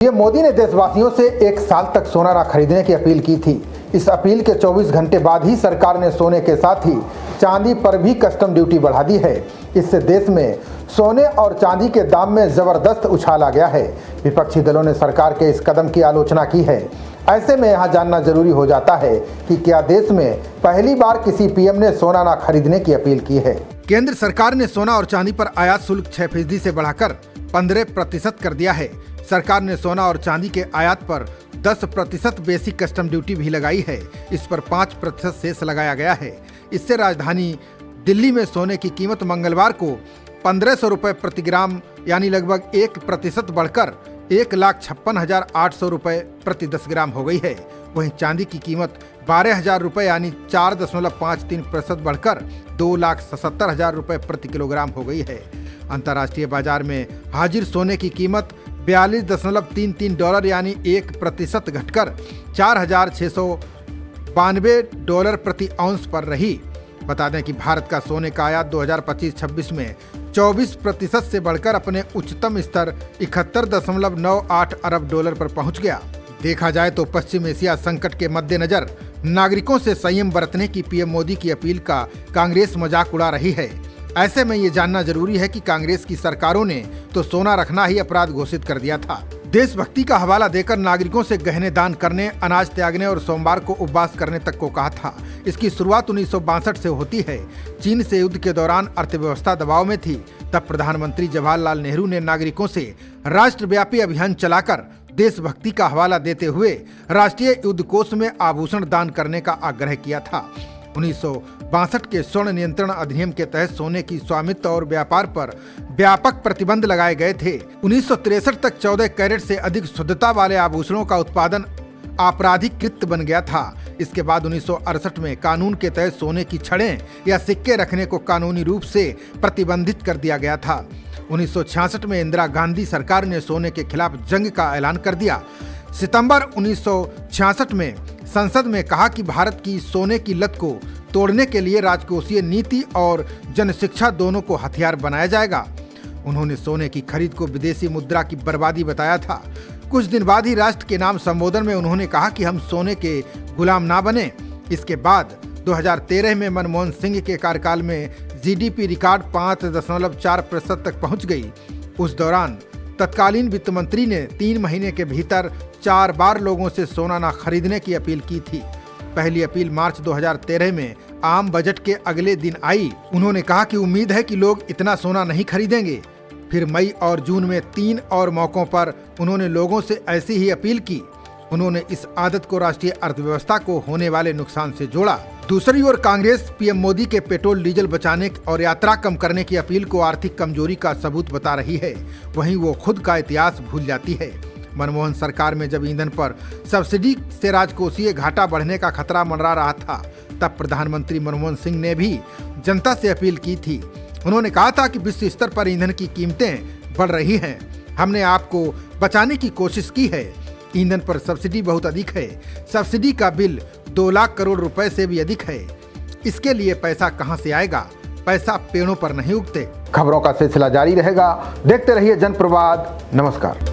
PM Modi ने देशवासियों से एक साल तक सोना न खरीदने की अपील की थी। इस अपील के 24 घंटे बाद ही सरकार ने सोने के साथ ही चांदी पर भी कस्टम ड्यूटी बढ़ा दी है। इससे देश में सोने और चांदी के दाम में जबरदस्त उछाल आ गया है। विपक्षी दलों ने सरकार के इस कदम की आलोचना की है। ऐसे में यहाँ जानना जरूरी हो जाता है कि क्या देश में पहली बार किसी पीएम ने सोना न खरीदने की अपील की है। केंद्र सरकार ने सोना और चांदी पर आयात शुल्क 6% से बढ़ाकर 15% कर दिया है। सरकार ने सोना और चांदी के आयात पर 10% बेसिक कस्टम ड्यूटी भी लगाई है। इस पर 5% सेस लगाया गया है। इससे राजधानी दिल्ली में सोने की कीमत मंगलवार को 1500 रुपये प्रति ग्राम यानी लगभग 1% बढ़कर 1,56,800 रुपये प्रति 10 ग्राम हो गई है। वहीं चांदी की कीमत 12,000 रुपये यानी 4.53% बढ़कर 2,77,000 रुपये प्रति किलोग्राम हो गई है। अंतर्राष्ट्रीय बाजार में हाजिर सोने की कीमत $42.33 यानी 1% घटकर $4,692 प्रति औंस पर रही। बता दें कि भारत का सोने का आयात 2025-26 में 24% से बढ़कर अपने उच्चतम स्तर $71.98 अरब पर पहुंच गया। देखा जाए तो पश्चिम एशिया संकट के मद्देनजर नागरिकों से संयम बरतने की पीएम मोदी की अपील का कांग्रेस मजाक उड़ा रही है। ऐसे में ये जानना जरूरी है कि कांग्रेस की सरकारों ने तो सोना रखना ही अपराध घोषित कर दिया था। देशभक्ति का हवाला देकर नागरिकों से गहने दान करने, अनाज त्यागने और सोमवार को उपवास करने तक को कहा था। इसकी शुरुआत 1962 से होती है। चीन से युद्ध के दौरान अर्थव्यवस्था दबाव में थी। तब प्रधानमंत्री जवाहरलाल नेहरू ने नागरिकों से राष्ट्रव्यापी अभियान चलाकर देशभक्ति का हवाला देते हुए राष्ट्रीय युद्ध कोष में आभूषण दान करने का आग्रह किया था। 1962 के स्वर्ण नियंत्रण अधिनियम के तहत सोने की स्वामित्व और व्यापार पर व्यापक प्रतिबंध लगाए गए थे। 1963 तक 14 कैरेट से अधिक शुद्धता वाले आभूषणों का उत्पादन आपराधिक कृत्य बन गया था। इसके बाद 1968 में कानून के तहत सोने की छड़ें या सिक्के रखने को कानूनी रूप से प्रतिबंधित कर दिया गया था। 1966 में इंदिरा गांधी सरकार ने सोने के खिलाफ जंग का ऐलान कर दिया। सितंबर 1966 में संसद में कहा कि भारत की सोने की लत को तोड़ने के लिए राजकोषीय नीति और जनशिक्षा दोनों को हथियार बनाया जाएगा। उन्होंने सोने की खरीद को विदेशी मुद्रा की बर्बादी बताया था। कुछ दिन बाद ही राष्ट्र के नाम संबोधन में उन्होंने कहा कि हम सोने के गुलाम ना बने। इसके बाद 2013 में मनमोहन सिंह के कार्यकाल में जीडीपी रिकॉर्ड 5.4% तक पहुंच गई। उस दौरान तत्कालीन वित्त मंत्री ने 3 महीने के भीतर 4 बार लोगों से सोना न खरीदने की अपील की थी। पहली अपील मार्च 2013 में आम बजट के अगले दिन आई। उन्होंने कहा कि उम्मीद है कि लोग इतना सोना नहीं खरीदेंगे। फिर मई और जून में 3 और मौकों पर उन्होंने लोगों से ऐसी ही अपील की। उन्होंने इस आदत को राष्ट्रीय अर्थव्यवस्था को होने वाले नुकसान से जोड़ा। दूसरी ओर कांग्रेस पीएम मोदी के पेट्रोल डीजल बचाने और यात्रा कम करने की अपील को आर्थिक कमजोरी का सबूत बता रही है। वहीं वो खुद का इतिहास भूल जाती है। मनमोहन सरकार में जब ईंधन पर सब्सिडी से राजकोषीय घाटा बढ़ने का खतरा मंडरा रहा था, तब प्रधानमंत्री मनमोहन सिंह ने भी जनता से अपील की थी। उन्होंने कहा था कि विश्व स्तर पर ईंधन की कीमतें बढ़ रही हैं। हमने आपको बचाने की कोशिश की है। ईंधन पर सब्सिडी बहुत अधिक है। सब्सिडी का बिल 2 लाख करोड़ रुपए से भी अधिक है। इसके लिए पैसा कहां से आएगा? पैसा पेड़ों पर नहीं उगते। खबरों का सिलसिला जारी रहेगा। देखते रहिए जनप्रवाद। नमस्कार।